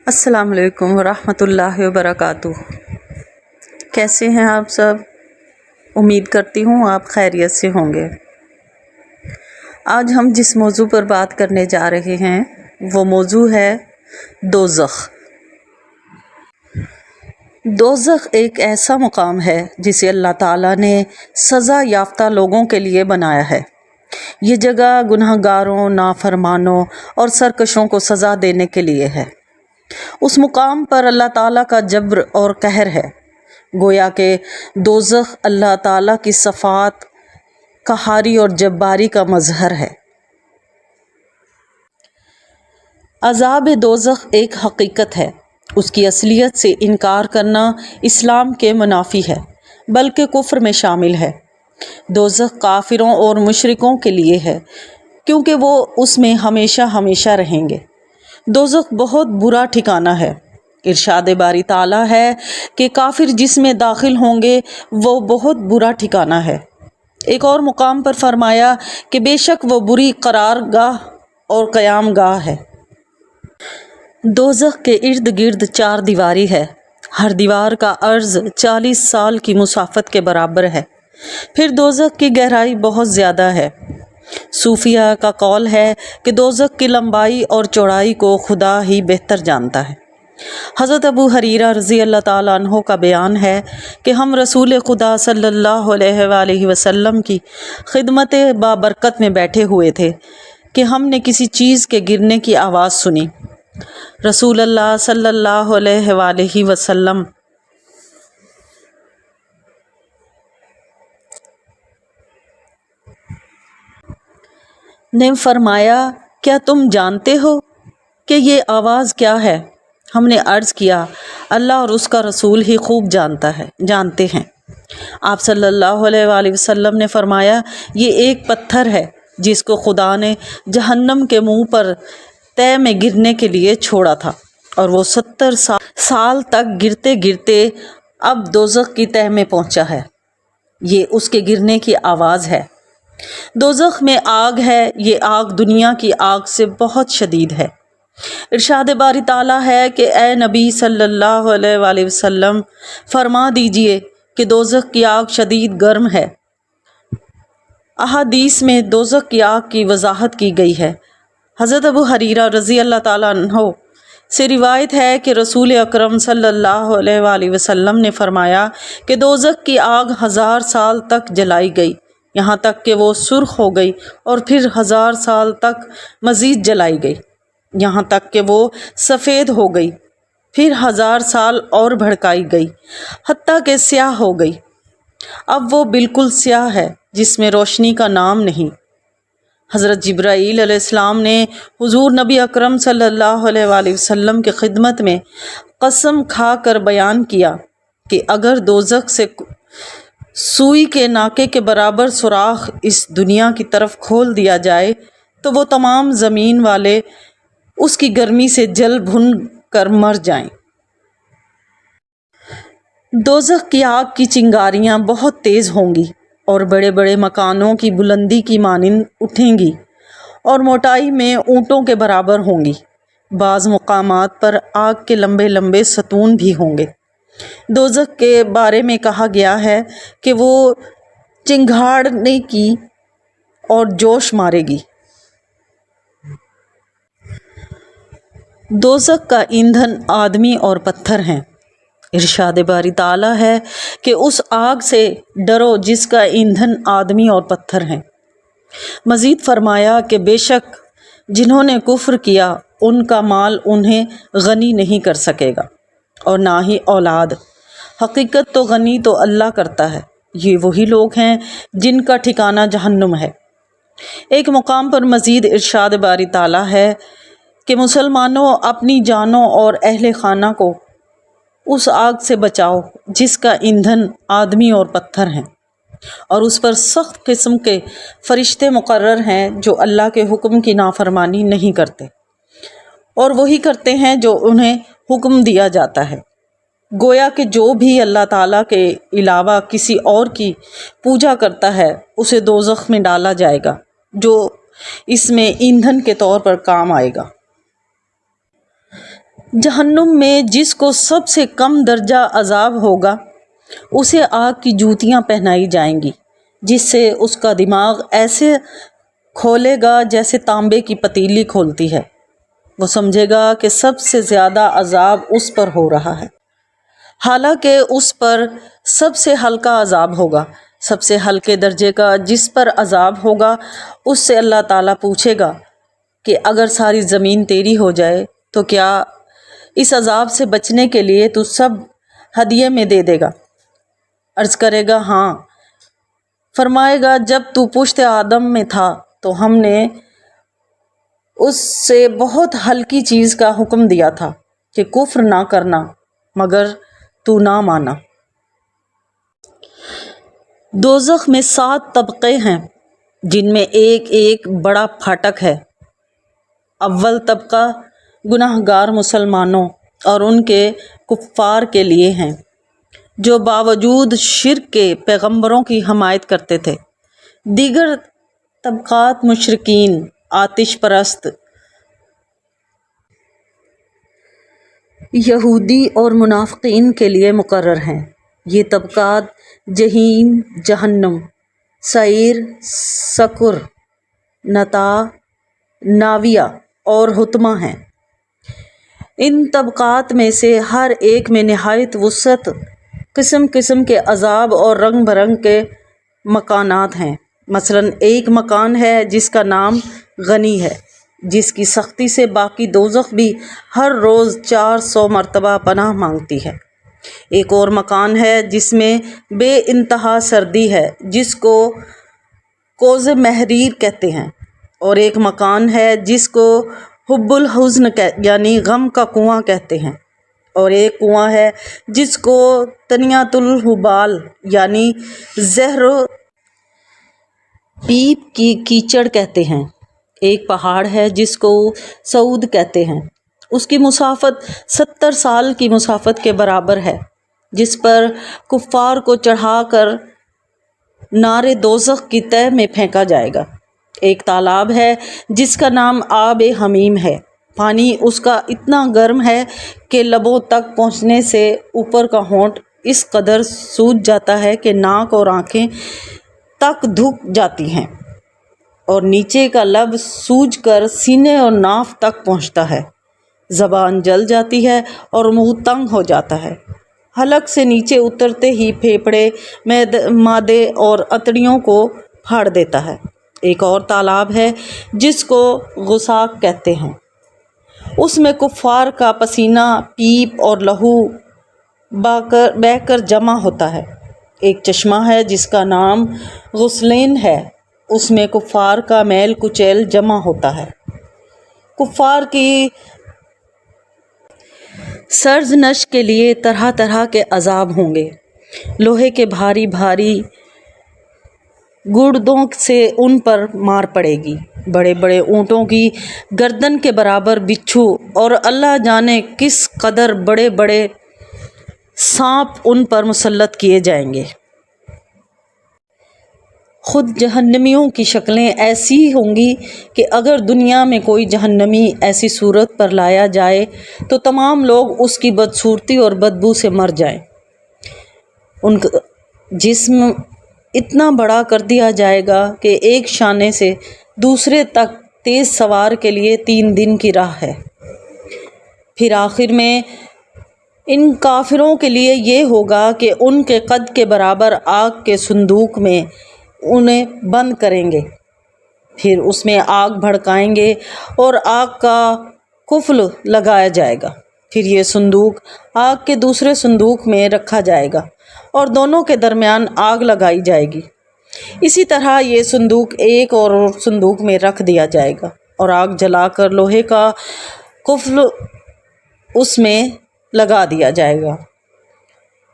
السلام علیکم ورحمۃ اللہ وبرکاتہ۔ کیسے ہیں آپ سب؟ امید کرتی ہوں آپ خیریت سے ہوں گے۔ آج ہم جس موضوع پر بات کرنے جا رہے ہیں وہ موضوع ہے دوزخ۔ دوزخ ایک ایسا مقام ہے جسے اللہ تعالیٰ نے سزا یافتہ لوگوں کے لیے بنایا ہے۔ یہ جگہ گناہ گاروں، نافرمانوں اور سرکشوں کو سزا دینے کے لیے ہے۔ اس مقام پر اللہ تعالیٰ کا جبر اور قہر ہے، گویا کہ دوزخ اللہ تعالیٰ کی صفات، قہاری اور جباری کا مظہر ہے۔ عذاب دوزخ ایک حقیقت ہے۔ اس کی اصلیت سے انکار کرنا اسلام کے منافی ہے، بلکہ کفر میں شامل ہے۔ دوزخ کافروں اور مشرکوں کے لیے ہے، کیونکہ وہ اس میں ہمیشہ ہمیشہ رہیں گے۔ دوزخ بہت برا ٹھکانہ ہے۔ ارشاد باری تعالیٰ ہے کہ کافر جس میں داخل ہوں گے وہ بہت برا ٹھکانہ ہے۔ ایک اور مقام پر فرمایا کہ بے شک وہ بری قرار گاہ اور قیام گاہ ہے۔ دوزخ کے ارد گرد 4 دیواری ہے۔ ہر دیوار کا عرض 40 سال کی مسافت کے برابر ہے۔ پھر دوزخ کی گہرائی بہت زیادہ ہے۔ صوفیہ کا قول ہے کہ دوزخ کی لمبائی اور چوڑائی کو خدا ہی بہتر جانتا ہے۔ حضرت ابو ہریرہ رضی اللہ تعالیٰ عنہ کا بیان ہے کہ ہم رسول خدا صلی اللہ علیہ وآلہ وسلم کی خدمت بابرکت میں بیٹھے ہوئے تھے کہ ہم نے کسی چیز کے گرنے کی آواز سنی۔ رسول اللہ صلی اللہ علیہ وآلہ وسلم نے فرمایا، کیا تم جانتے ہو کہ یہ آواز کیا ہے؟ ہم نے عرض کیا، اللہ اور اس کا رسول ہی خوب جانتے ہیں۔ آپ صلی اللہ علیہ وآلہ وسلم نے فرمایا، یہ ایک پتھر ہے جس کو خدا نے جہنم کے منہ پر تہ میں گرنے کے لیے چھوڑا تھا، اور وہ 70 سال تک گرتے گرتے اب دوزخ کی تہ میں پہنچا ہے۔ یہ اس کے گرنے کی آواز ہے۔ دوزخ میں آگ ہے، یہ آگ دنیا کی آگ سے بہت شدید ہے۔ ارشاد باری تعالیٰ ہے کہ اے نبی صلی اللہ علیہ وآلہ وسلم فرما دیجئے کہ دوزخ کی آگ شدید گرم ہے۔ احادیث میں دوزخ کی آگ کی وضاحت کی گئی ہے۔ حضرت ابو ہریرہ رضی اللہ تعالیٰ عنہ سے روایت ہے کہ رسول اکرم صلی اللہ علیہ وآلہ وسلم نے فرمایا کہ دوزخ کی آگ 1000 سال تک جلائی گئی، یہاں تک کہ وہ سرخ ہو گئی، اور پھر 1000 سال تک مزید جلائی گئی، یہاں تک کہ وہ سفید ہو گئی، پھر 1000 سال اور بھڑکائی گئی، حتیٰ کہ سیاہ ہو گئی۔ اب وہ بالکل سیاہ ہے جس میں روشنی کا نام نہیں۔ حضرت جبرائیل علیہ السلام نے حضور نبی اکرم صلی اللہ علیہ وآلہ وسلم کی خدمت میں قسم کھا کر بیان کیا کہ اگر دوزخ سے سوئی کے ناکے کے برابر سوراخ اس دنیا کی طرف کھول دیا جائے تو وہ تمام زمین والے اس کی گرمی سے جل بھن کر مر جائیں۔ دوزخ کی آگ کی چنگاریاں بہت تیز ہوں گی اور بڑے بڑے مکانوں کی بلندی کی مانند اٹھیں گی اور موٹائی میں اونٹوں کے برابر ہوں گی۔ بعض مقامات پر آگ کے لمبے لمبے ستون بھی ہوں گے۔ دوزخ کے بارے میں کہا گیا ہے کہ وہ چنگھاڑنے کی اور جوش مارے گی۔ دوزخ کا ایندھن آدمی اور پتھر ہیں۔ ارشاد باری تعالیٰ ہے کہ اس آگ سے ڈرو جس کا ایندھن آدمی اور پتھر ہیں۔ مزید فرمایا کہ بے شک جنہوں نے کفر کیا ان کا مال انہیں غنی نہیں کر سکے گا، اور نہ ہی اولاد۔ حقیقت تو غنی تو اللہ کرتا ہے۔ یہ وہی لوگ ہیں جن کا ٹھکانہ جہنم ہے۔ ایک مقام پر مزید ارشاد باری تعالیٰ ہے کہ مسلمانوں اپنی جانوں اور اہل خانہ کو اس آگ سے بچاؤ جس کا ایندھن آدمی اور پتھر ہیں، اور اس پر سخت قسم کے فرشتے مقرر ہیں جو اللہ کے حکم کی نافرمانی نہیں کرتے، اور وہی کرتے ہیں جو انہیں حکم دیا جاتا ہے۔ گویا کہ جو بھی اللہ تعالیٰ کے علاوہ کسی اور کی پوجا کرتا ہے اسے دوزخ میں ڈالا جائے گا، جو اس میں ایندھن کے طور پر کام آئے گا۔ جہنم میں جس کو سب سے کم درجہ عذاب ہوگا اسے آگ کی جوتیاں پہنائی جائیں گی، جس سے اس کا دماغ ایسے کھولے گا جیسے تانبے کی پتیلی کھولتی ہے۔ وہ سمجھے گا کہ سب سے زیادہ عذاب اس پر ہو رہا ہے، حالانکہ اس پر سب سے ہلکا عذاب ہوگا۔ سب سے ہلکے درجے کا جس پر عذاب ہوگا اس سے اللہ تعالیٰ پوچھے گا کہ اگر ساری زمین تیری ہو جائے تو کیا اس عذاب سے بچنے کے لیے تو سب ہدیے میں دے دے گا؟ عرض کرے گا ہاں۔ فرمائے گا جب تو پشت آدم میں تھا تو ہم نے اس سے بہت ہلکی چیز کا حکم دیا تھا کہ کفر نہ کرنا، مگر تو نہ مانا۔ دوزخ میں 7 طبقے ہیں جن میں ایک ایک بڑا پھاٹک ہے۔ اول طبقہ گناہگار مسلمانوں اور ان کے کفار کے لیے ہیں جو باوجود شرک کے پیغمبروں کی حمایت کرتے تھے۔ دیگر طبقات مشرکین، آتش پرست، یہودی اور منافقین کے لیے مقرر ہیں۔ یہ طبقات جہیم، جہنم، سعیر، سقر، نتا، ناویہ اور حطمہ ہیں۔ ان طبقات میں سے ہر ایک میں نہایت وسعت، قسم قسم کے عذاب اور رنگ برنگ کے مکانات ہیں۔ مثلاً ایک مکان ہے جس کا نام غنی ہے، جس کی سختی سے باقی دوزخ بھی ہر روز 400 مرتبہ پناہ مانگتی ہے۔ ایک اور مکان ہے جس میں بے انتہا سردی ہے، جس کو کوز محریر کہتے ہیں، اور ایک مکان ہے جس کو حب الحزن یعنی غم کا کنواں کہتے ہیں، اور ایک کنواں ہے جس کو تنیات الحبال یعنی زہر و پیپ کی کیچڑ کہتے ہیں۔ ایک پہاڑ ہے جس کو سعود کہتے ہیں، اس کی مسافت 70 سال کی مسافت کے برابر ہے، جس پر کفار کو چڑھا کر نار دوزخ کی تہہ میں پھینکا جائے گا۔ ایک تالاب ہے جس کا نام آب حمیم ہے، پانی اس کا اتنا گرم ہے کہ لبوں تک پہنچنے سے اوپر کا ہونٹ اس قدر سوج جاتا ہے کہ ناک اور آنکھیں تک دھک جاتی ہیں، اور نیچے کا لب سوج کر سینے اور ناف تک پہنچتا ہے۔ زبان جل جاتی ہے اور منہ تنگ ہو جاتا ہے۔ حلق سے نیچے اترتے ہی پھیپھڑے، معدے اور اتڑیوں کو پھاڑ دیتا ہے۔ ایک اور تالاب ہے جس کو غساق کہتے ہیں، اس میں کفار کا پسینہ، پیپ اور لہو بہہ کر جمع ہوتا ہے۔ ایک چشمہ ہے جس کا نام غسلین ہے، اس میں کفار کا میل کچیل جمع ہوتا ہے۔ کفار کی سرزنش کے لیے طرح طرح کے عذاب ہوں گے۔ لوہے کے بھاری بھاری گردوں سے ان پر مار پڑے گی، بڑے بڑے اونٹوں کی گردن کے برابر بچھو اور اللہ جانے کس قدر بڑے بڑے سانپ ان پر مسلط کیے جائیں گے۔ خود جہنمیوں کی شکلیں ایسی ہوں گی کہ اگر دنیا میں کوئی جہنمی ایسی صورت پر لایا جائے تو تمام لوگ اس کی بدصورتی اور بدبو سے مر جائیں۔ ان کا جسم اتنا بڑا کر دیا جائے گا کہ ایک شانے سے دوسرے تک تیز سوار کے لیے 3 دن کی راہ ہے۔ پھر آخر میں ان کافروں کے لیے یہ ہوگا کہ ان کے قد کے برابر آگ کے صندوق میں انہیں بند کریں گے، پھر اس میں آگ بھڑکائیں گے اور آگ کا قفل لگایا جائے گا۔ پھر یہ صندوق آگ کے دوسرے صندوق میں رکھا جائے گا اور دونوں کے درمیان آگ لگائی جائے گی۔ اسی طرح یہ صندوق ایک اور صندوق میں رکھ دیا جائے گا اور آگ جلا کر لوہے کا قفل اس میں لگا دیا جائے گا۔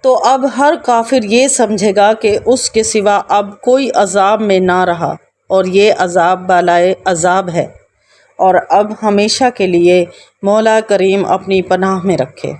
تو اب ہر کافر یہ سمجھے گا کہ اس کے سوا اب کوئی عذاب میں نہ رہا، اور یہ عذاب بالائے عذاب ہے، اور اب ہمیشہ کے لیے مولا کریم اپنی پناہ میں رکھے۔